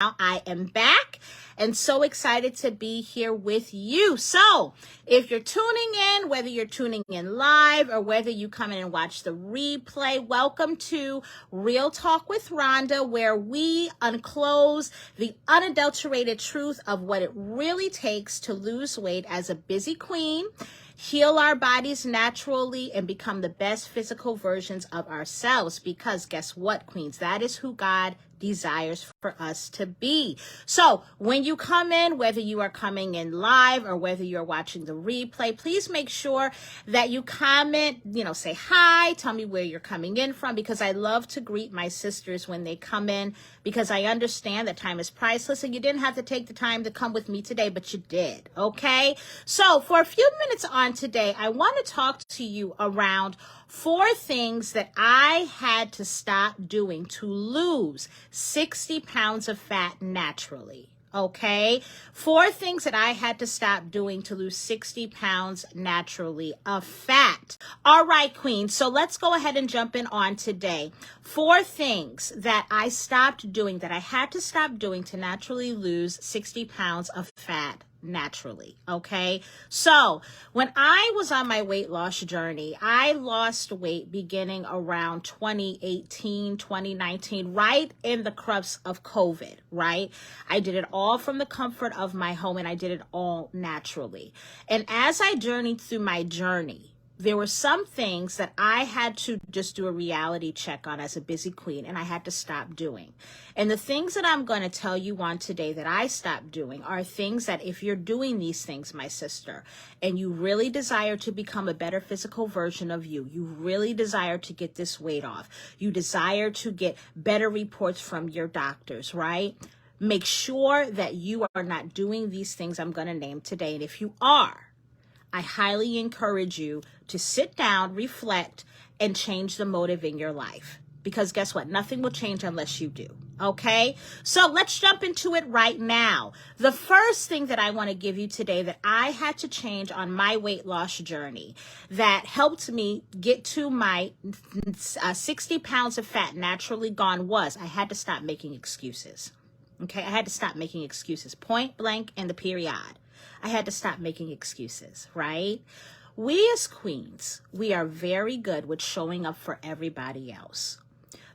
I am back and so excited to be here with you. So if you're tuning in, whether you're tuning in live or whether you come in and watch the replay, welcome to Real Talk with Rhonda, where we unclose the unadulterated truth of what it really takes to lose weight as a busy queen, heal our bodies naturally, and become the best physical versions of ourselves. Because guess what, queens? That is who God desires for us to be. So when you come in, whether you are coming in live or whether you're watching the replay, please make sure that you comment, say hi, tell me where you're coming in from, because I love to greet my sisters when they come in, because I understand that time is priceless and you didn't have to take the time to come with me today, but you did. Okay. So for a few minutes on today, I want to talk to you around 4 things that I had to stop doing to lose 60 pounds of fat naturally. Okay. 4 things that I had to stop doing to lose 60 pounds naturally of fat. All right, queen. So let's go ahead and jump in on today. 4 things that I stopped doing, that I had to stop doing to naturally lose 60 pounds of fat naturally. Okay. So when I was on my weight loss journey, I lost weight beginning around 2018, 2019, right in the crux of COVID, right? I did it all from the comfort of my home and I did it all naturally. And as I journeyed through my journey, there were some things that I had to just do a reality check on as a busy queen, and I had to stop doing. And the things that I'm going to tell you on today that I stopped doing are things that if you're doing these things, my sister, and you really desire to become a better physical version of you, you really desire to get this weight off, you desire to get better reports from your doctors, right? Make sure that you are not doing these things I'm going to name today. And if you are, I highly encourage you to sit down, reflect, and change the motive in your life. Because guess what? Nothing will change unless you do. Okay? So let's jump into it right now. The first thing that I want to give you today that I had to change on my weight loss journey that helped me get to my 60 pounds of fat naturally gone was I had to stop making excuses. Okay? I had to stop making excuses. Point blank and the period. I had to stop making excuses, right? We as queens, we are very good with showing up for everybody else.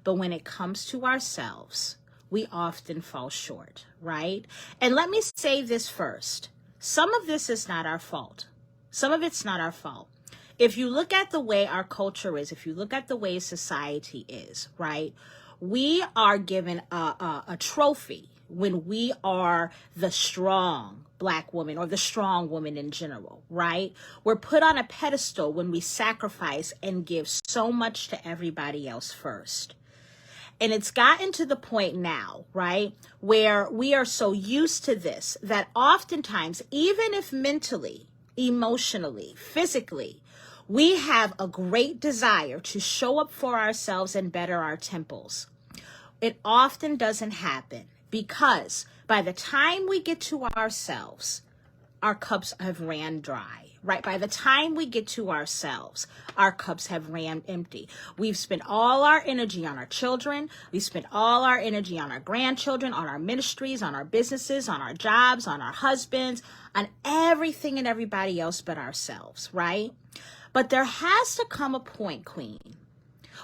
But when it comes to ourselves, we often fall short, right? And let me say this first. Some of this is not our fault. Some of it's not our fault. If you look at the way our culture is, if you look at the way society is, right? We are given a trophy when we are the strong Black woman or the strong woman in general, right? We're put on a pedestal when we sacrifice and give so much to everybody else first. And it's gotten to the point now, right, where we are so used to this that oftentimes, even if mentally, emotionally, physically, we have a great desire to show up for ourselves and better our temples, it often doesn't happen. Because by the time we get to ourselves, our cups have ran dry, right? By the time we get to ourselves, our cups have ran empty. We've spent all our energy on our children. We've spent all our energy on our grandchildren, on our ministries, on our businesses, on our jobs, on our husbands, on everything and everybody else but ourselves, right? But there has to come a point, queen,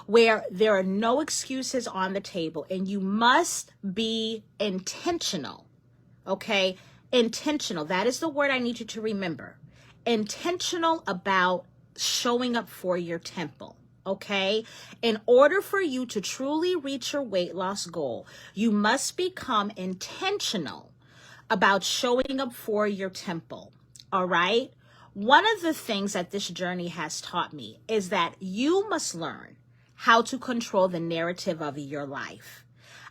where there are no excuses on the table and you must be intentional, okay? Intentional. That is the word I need you to remember. Intentional about showing up for your temple, okay? In order for you to truly reach your weight loss goal, you must become intentional about showing up for your temple, all right? One of the things that this journey has taught me is that you must learn how to control the narrative of your life.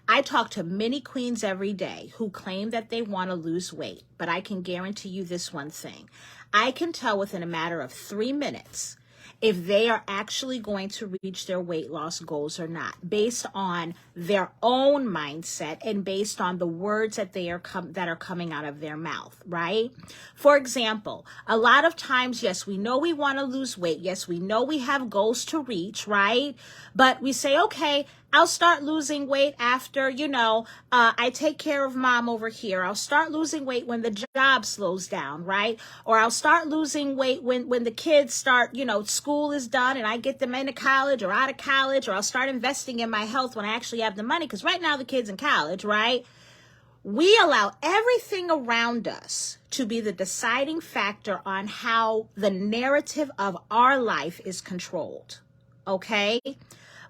I talk to many queens every day who claim that they want to lose weight, but I can guarantee you this one thing. I can tell within a matter of 3 minutes if they are actually going to reach their weight loss goals or not, based on their own mindset and based on the words that that are coming out of their mouth, right? For example, a lot of times, yes, we know we want to lose weight. Yes, we know we have goals to reach, right? But we say, okay, I'll start losing weight after, I take care of mom over here. I'll start losing weight when the job slows down, right? Or I'll start losing weight when the kids start, school is done and I get them into college or out of college, or I'll start investing in my health when I actually have the money. Because right now the kid's in college, right? We allow everything around us to be the deciding factor on how the narrative of our life is controlled, okay?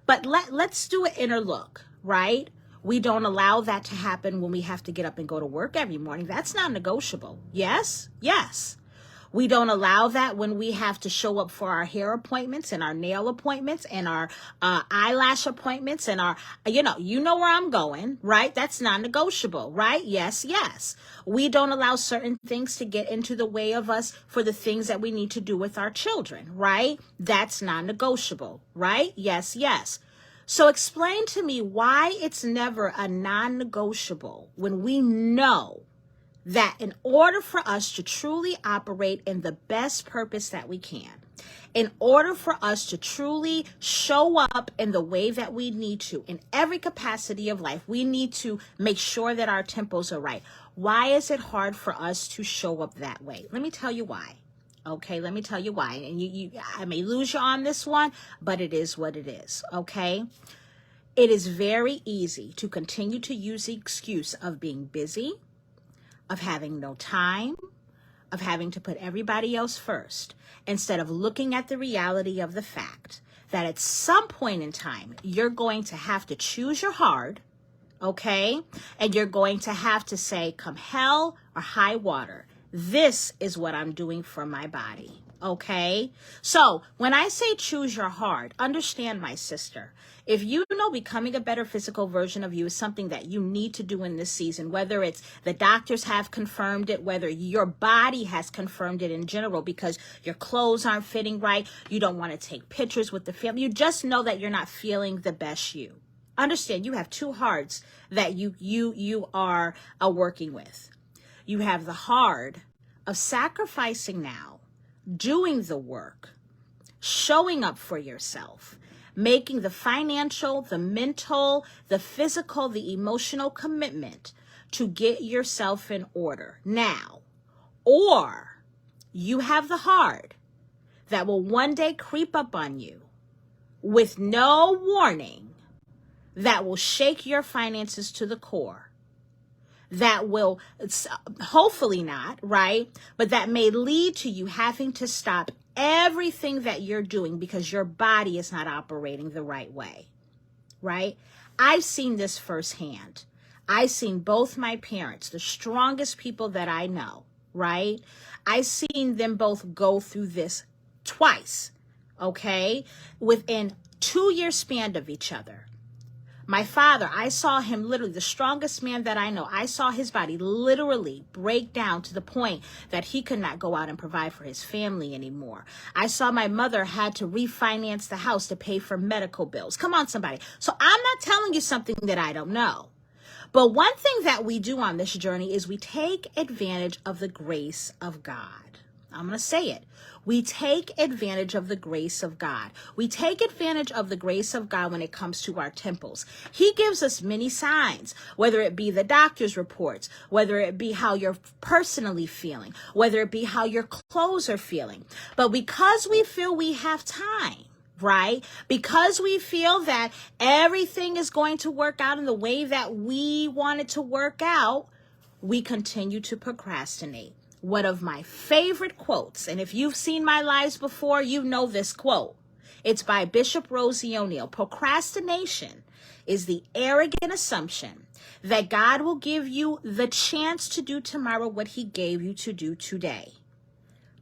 But let's do an inner look, right? We don't allow that to happen when we have to get up and go to work every morning. That's not negotiable. Yes? Yes. We don't allow that when we have to show up for our hair appointments and our nail appointments and our eyelash appointments and our, you know where I'm going, right? That's non-negotiable, right? Yes, yes. We don't allow certain things to get into the way of us for the things that we need to do with our children, right? That's non-negotiable, right? Yes, yes. So explain to me why it's never a non-negotiable when we know that in order for us to truly operate in the best purpose that we can, in order for us to truly show up in the way that we need to, in every capacity of life, we need to make sure that our tempos are right. Why is it hard for us to show up that way? Let me tell you why. Okay, let me tell you why. And I may lose you on this one, but it is what it is, okay? It is very easy to continue to use the excuse of being busy, of having no time, of having to put everybody else first, instead of looking at the reality of the fact that at some point in time, you're going to have to choose your hard, okay? And you're going to have to say, come hell or high water, this is what I'm doing for my body, okay? So when I say choose your hard, understand, my sister, if you know becoming a better physical version of you is something that you need to do in this season, whether it's the doctors have confirmed it, whether your body has confirmed it in general because your clothes aren't fitting right, you don't want to take pictures with the family, you just know that you're not feeling the best you. Understand, you have two hearts that you are working with. You have the hard of sacrificing now, doing the work, showing up for yourself, making the financial, the mental, the physical, the emotional commitment to get yourself in order now. Or you have the hard that will one day creep up on you with no warning, that will shake your finances to the core, that will, hopefully not, right? But that may lead to you having to stop everything that you're doing because your body is not operating the right way, right? I've seen this firsthand. I've seen both my parents, the strongest people that I know, right? I've seen them both go through this twice, okay? Within 2-year span of each other. My father, I saw him literally, the strongest man that I know, I saw his body literally break down to the point that he could not go out and provide for his family anymore. I saw my mother had to refinance the house to pay for medical bills. Come on, somebody. So I'm not telling you something that I don't know. But one thing that we do on this journey is we take advantage of the grace of God. I'm going to say it. We take advantage of the grace of God. We take advantage of the grace of God when it comes to our temples. He gives us many signs, whether it be the doctor's reports, whether it be how you're personally feeling, whether it be how your clothes are feeling. But because we feel we have time, right? Because we feel that everything is going to work out in the way that we want it to work out, we continue to procrastinate. One of my favorite quotes, and if you've seen my lives before, you know this quote. It's by Bishop Rosie O'Neill. Procrastination is the arrogant assumption that God will give you the chance to do tomorrow what he gave you to do today.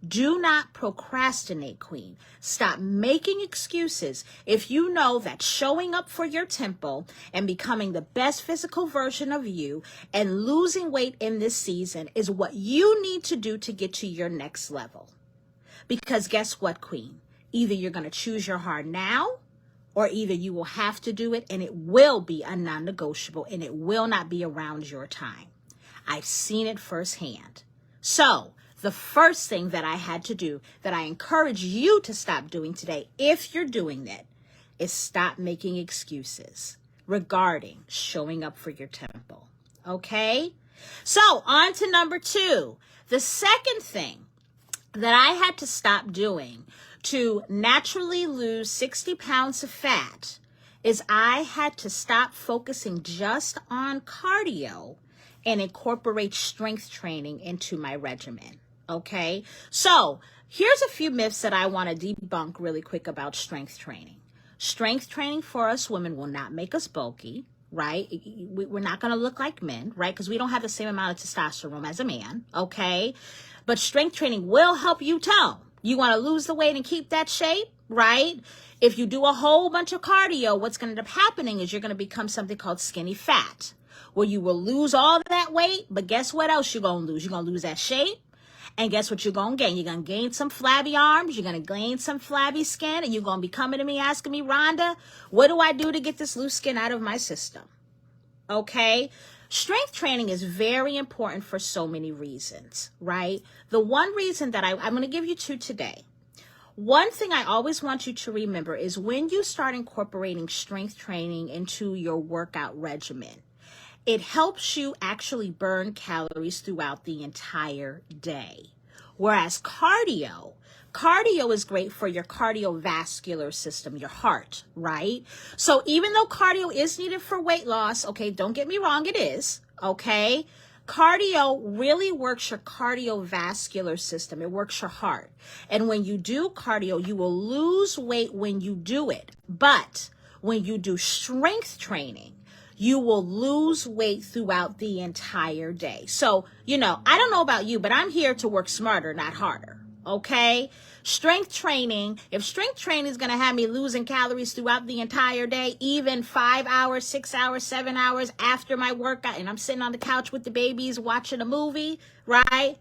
Do not procrastinate, Queen. Stop making excuses if you know that showing up for your temple and becoming the best physical version of you and losing weight in this season is what you need to do to get to your next level. Because guess what, Queen? Either you're going to choose your heart now, or either you will have to do it and it will be a non-negotiable and it will not be around your time. I've seen it firsthand. So, the first thing that I had to do, that I encourage you to stop doing today, if you're doing it, is stop making excuses. regarding showing up for your temple. Okay? So on to number 2. The second thing that I had to stop doing to naturally lose 60 pounds of fat is I had to stop focusing just on cardio and incorporate strength training into my regimen. Okay? So here's a few myths that I want to debunk really quick about strength training. Strength training for us women will not make us bulky, right? We're not going to look like men, right? Because we don't have the same amount of testosterone as a man, okay? But strength training will help you tone. You want to lose the weight and keep that shape, right? If you do a whole bunch of cardio, what's going to end up happening is you're going to become something called skinny fat, where you will lose all that weight, but guess what else you're going to lose? You're going to lose that shape. And guess what you're going to gain? You're going to gain some flabby arms. You're going to gain some flabby skin. And you're going to be coming to me asking me, Rhonda, what do I do to get this loose skin out of my system? Okay? Strength training is very important for so many reasons, right? The one reason that I'm going to give you 2 today. One thing I always want you to remember is when you start incorporating strength training into your workout regimen, it helps you actually burn calories throughout the entire day. Whereas cardio is great for your cardiovascular system, your heart, right? So even though cardio is needed for weight loss, okay, don't get me wrong, it is, okay? Cardio really works your cardiovascular system. It works your heart. And when you do cardio, you will lose weight when you do it. But when you do strength training, you will lose weight throughout the entire day. So, I don't know about you, but I'm here to work smarter, not harder. Okay? Strength training, if strength training is going to have me losing calories throughout the entire day, even 5 hours, 6 hours, 7 hours after my workout, and I'm sitting on the couch with the babies watching a movie, right?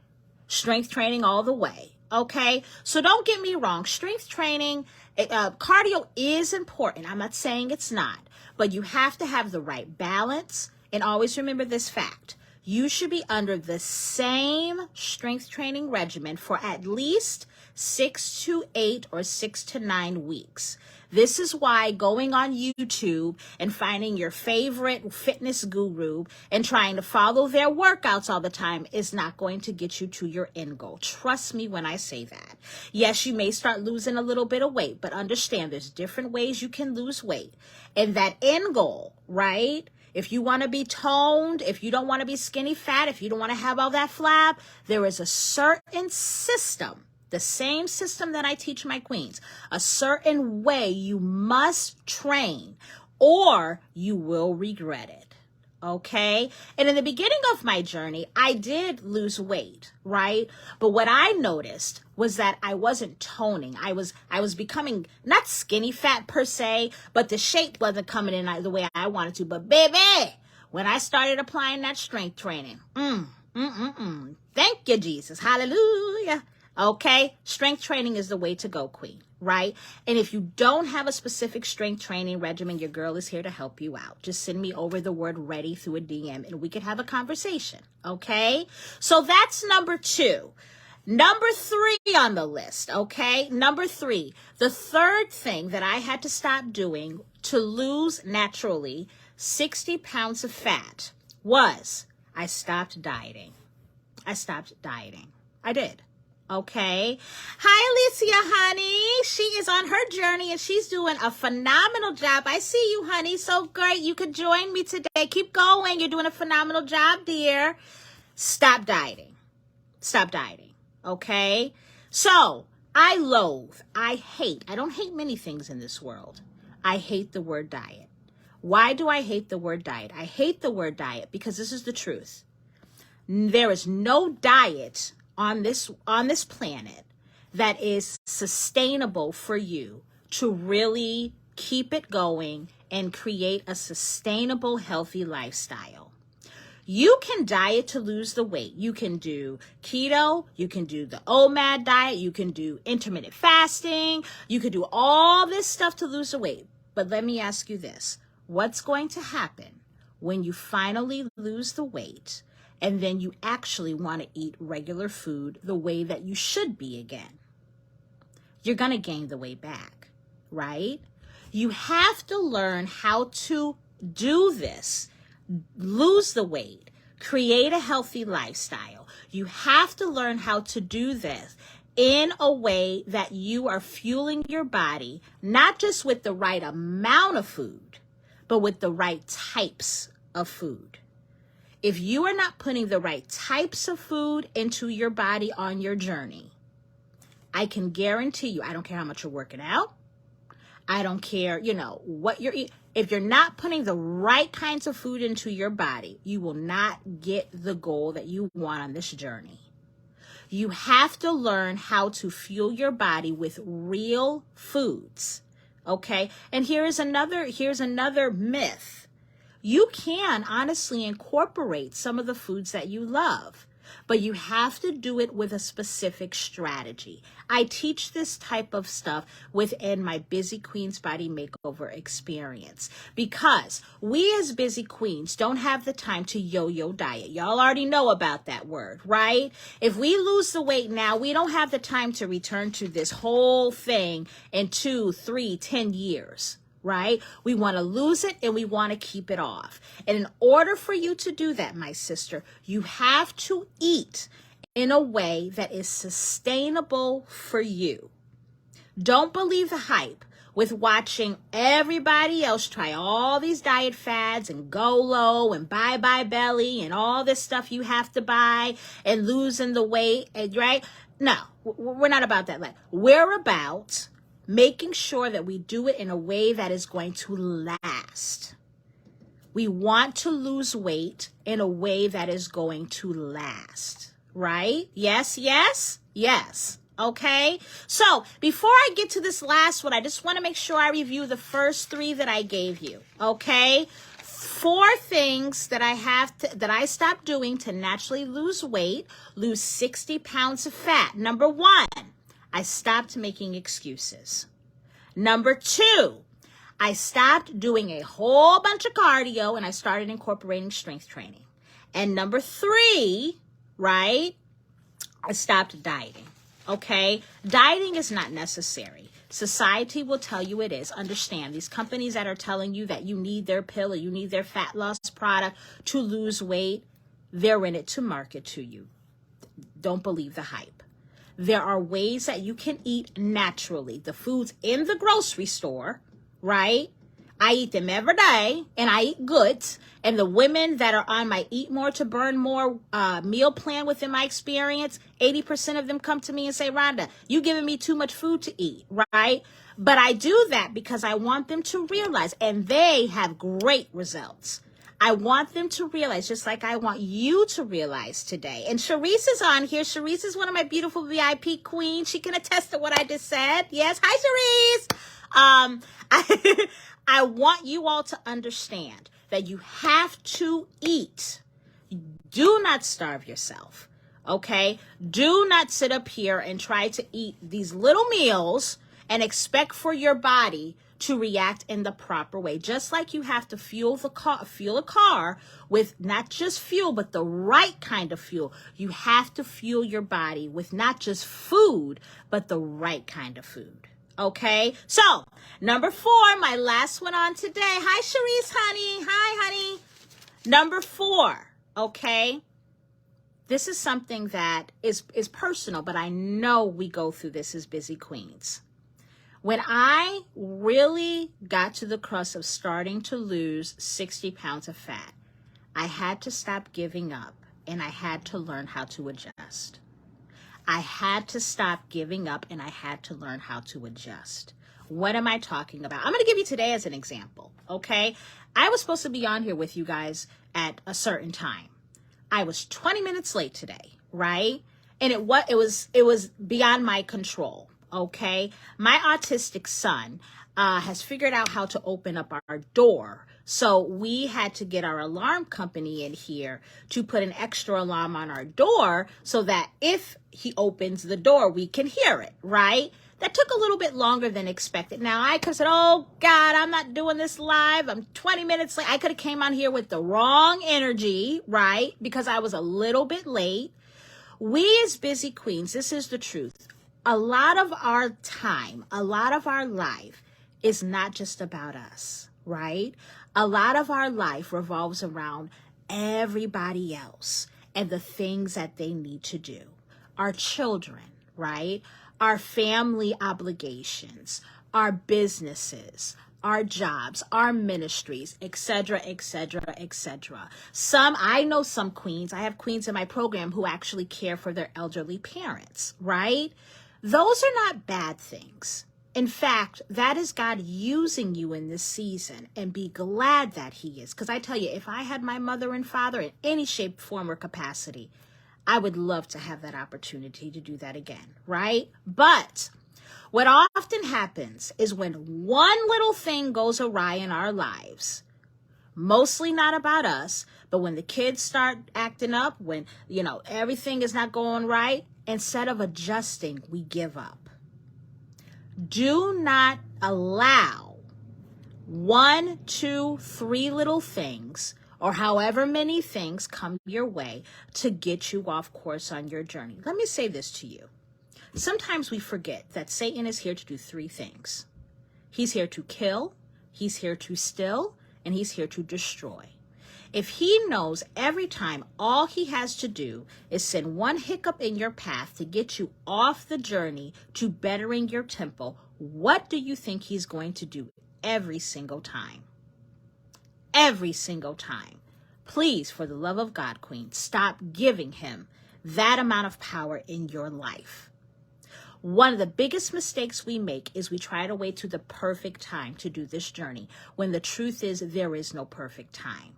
Strength training all the way. Okay? So don't get me wrong. Strength training, cardio is important. I'm not saying it's not. But you have to have the right balance. And always remember this fact. You should be under the same strength training regimen for at least 6 to 8 or 6 to 9 weeks. This is why going on YouTube and finding your favorite fitness guru and trying to follow their workouts all the time is not going to get you to your end goal. Trust me when I say that. Yes, you may start losing a little bit of weight, but understand there's different ways you can lose weight. And that end goal, right? If you want to be toned, if you don't want to be skinny fat, if you don't want to have all that flab, there is a certain system. The same system that I teach my queens, a certain way you must train or you will regret it. Okay? And in the beginning of my journey, I did lose weight, right? But what I noticed was that I wasn't toning. I was becoming not skinny fat per se, but the shape wasn't coming in the way I wanted to. But baby, when I started applying that strength training, thank you, Jesus. Hallelujah. Okay, strength training is the way to go, queen, right? And if you don't have a specific strength training regimen, your girl is here to help you out. Just send me over the word ready through a DM and we could have a conversation, okay? So that's number 2. Number 3 on the list, okay? Number 3, the third thing that I had to stop doing to lose naturally 60 pounds of fat was I stopped dieting. I did. Okay. Hi, Alicia, honey. She is on her journey and she's doing a phenomenal job. I see you, honey. So great. You could join me today. Keep going. You're doing a phenomenal job, dear. Stop dieting. Okay. So I don't hate many things in this world. I hate the word diet. Why do I hate the word diet? I hate the word diet because this is the truth. There is no diet on this planet that is sustainable for you to really keep it going and create a sustainable, healthy lifestyle. You can diet to lose the weight. You can do keto, you can do the OMAD diet, you can do intermittent fasting, you can do all this stuff to lose the weight. But let me ask you this. What's going to happen when you finally lose the weight and then you actually want to eat regular food the way that you should be again? You're going to gain the weight back, right? You have to learn how to do this, lose the weight, create a healthy lifestyle, you have to learn how to do this in a way that you are fueling your body, not just with the right amount of food, but with the right types of food. If you are not putting the right types of food into your body on your journey, I can guarantee you, I don't care how much you're working out, I don't care, what you're eating. If you're not putting the right kinds of food into your body, you will not get the goal that you want on this journey. You have to learn how to fuel your body with real foods. Okay? And here's another myth. You can honestly incorporate some of the foods that you love, but you have to do it with a specific strategy. I teach this type of stuff within my Busy Queens Body Makeover experience because we as busy queens don't have the time to yo-yo diet. Y'all already know about that word, right? If we lose the weight now, we don't have the time to return to this whole thing in 2, 3, 10 years. Right? We want to lose it and we want to keep it off. And in order for you to do that, my sister, you have to eat in a way that is sustainable for you. Don't believe the hype with watching everybody else try all these diet fads and go low and bye belly and all this stuff you have to buy and losing the weight, right? No, we're not about that. We're about making sure that we do it in a way that is going to last. We want to lose weight in a way that is going to last, right? Yes. Okay. So before I get to this last one, I just want to make sure I review the first 3 that I gave you. Okay. 4 things that I stopped doing to naturally lose weight, lose 60 pounds of fat. Number 1, I stopped making excuses. Number 2, I stopped doing a whole bunch of cardio and I started incorporating strength training. And number 3, right, I stopped dieting. Okay? Dieting is not necessary. Society will tell you it is. Understand, these companies that are telling you that you need their pill or you need their fat loss product to lose weight, they're in it to market to you. Don't believe the hype. There are ways that you can eat naturally. The foods in the grocery store, right? I eat them every day and I eat good. And the women that are on my Eat More to Burn More meal plan within my experience, 80% of them come to me and say, Rhonda, you giving me too much food to eat, right? But I do that because I want them to realize, and they have great results. I want them to realize, just like I want you to realize today. And Sharice is on here. Sharice is one of my beautiful VIP queens. She can attest to what I just said. Yes. Hi, Sharice. I want you all to understand that you have to eat. Do not starve yourself. Okay? Do not sit up here and try to eat these little meals and expect for your body to react in the proper way. Just like you have to fuel a car with not just fuel, but the right kind of fuel. You have to fuel your body with not just food, but the right kind of food. Okay? So, number 4, my last one on today. Hi, Sharice, honey. Hi, honey. Number 4, okay? This is something that is personal, but I know we go through this as busy queens. When I really got to the crux of starting to lose 60 pounds of fat, I had to stop giving up and I had to learn how to adjust. I had to stop giving up and I had to learn how to adjust. What am I talking about? I'm going to give you today as an example, okay? I was supposed to be on here with you guys at a certain time. I was 20 minutes late today, right? And it was beyond my control. Okay, my autistic son has figured out how to open up our door. So we had to get our alarm company in here to put an extra alarm on our door so that if he opens the door, we can hear it, right? That took a little bit longer than expected. Now, I could have said, oh, God, I'm not doing this live. I'm 20 minutes late. I could have came on here with the wrong energy, right? Because I was a little bit late. We as busy queens, this is the truth. A lot of our time, a lot of our life is not just about us, right? A lot of our life revolves around everybody else and the things that they need to do. Our children, right? Our family obligations, our businesses, our jobs, our ministries, etc., etc., etc. I know some queens, I have queens in my program who actually care for their elderly parents, right? Those are not bad things. In fact, that is God using you in this season, and be glad that he is. Because I tell you, if I had my mother and father in any shape, form, or capacity, I would love to have that opportunity to do that again, right? But what often happens is when one little thing goes awry in our lives, mostly not about us, but when the kids start acting up, when, everything is not going right, instead of adjusting, we give up. Do not allow 1, 2, 3 little things, or however many things come your way, to get you off course on your journey. Let me say this to you. Sometimes we forget that Satan is here to do 3 things. He's here to kill, he's here to steal, and he's here to destroy. If he knows every time all he has to do is send one hiccup in your path to get you off the journey to bettering your temple, what do you think he's going to do every single time? Every single time. Please, for the love of God, Queen, stop giving him that amount of power in your life. One of the biggest mistakes we make is we try to wait to the perfect time to do this journey, when the truth is there is no perfect time.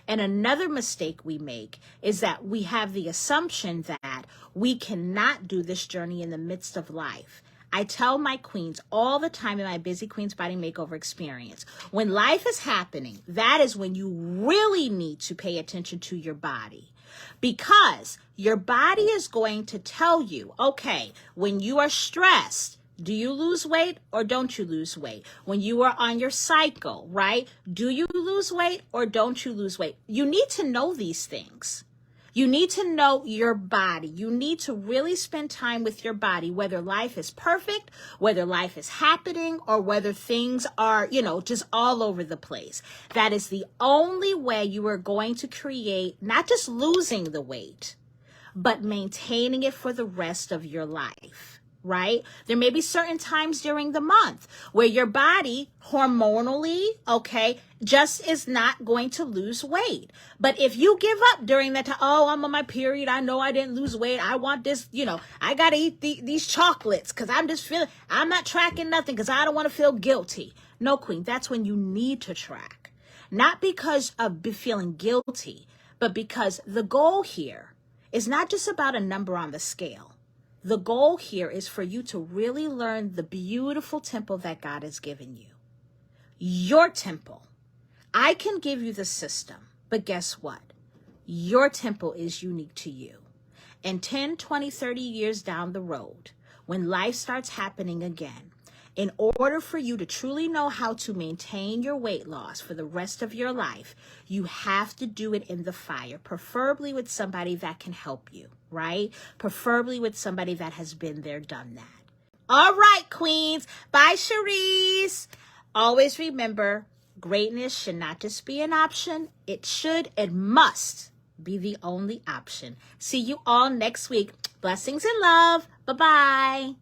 And another mistake we make is that we have the assumption that we cannot do this journey in the midst of life. I tell my queens all the time in my Busy Queens Body Makeover experience, when life is happening, that is when you really need to pay attention to your body. Because your body is going to tell you, okay, when you are stressed, do you lose weight or don't you lose weight? When you are on your cycle, right? Do you lose weight or don't you lose weight? You need to know these things. You need to know your body. You need to really spend time with your body, whether life is perfect, whether life is happening, or whether things are, just all over the place. That is the only way you are going to create not just losing the weight, but maintaining it for the rest of your life. Right? There may be certain times during the month where your body hormonally, just is not going to lose weight. But if you give up during that time, oh, I'm on my period, I know I didn't lose weight, I want this, I got to eat these chocolates because I'm not tracking nothing because I don't want to feel guilty. No, Queen, that's when you need to track. Not because of feeling guilty, but because the goal here is not just about a number on the scale. The goal here is for you to really learn the beautiful temple that God has given you. Your temple. I can give you the system, but guess what? Your temple is unique to you. And 10, 20, 30 years down the road, when life starts happening again, in order for you to truly know how to maintain your weight loss for the rest of your life, you have to do it in the fire, preferably with somebody that can help you, right? Preferably with somebody that has been there, done that. All right, queens. Bye, Cherise. Always remember, greatness should not just be an option. It should and must be the only option. See you all next week. Blessings and love. Bye-bye.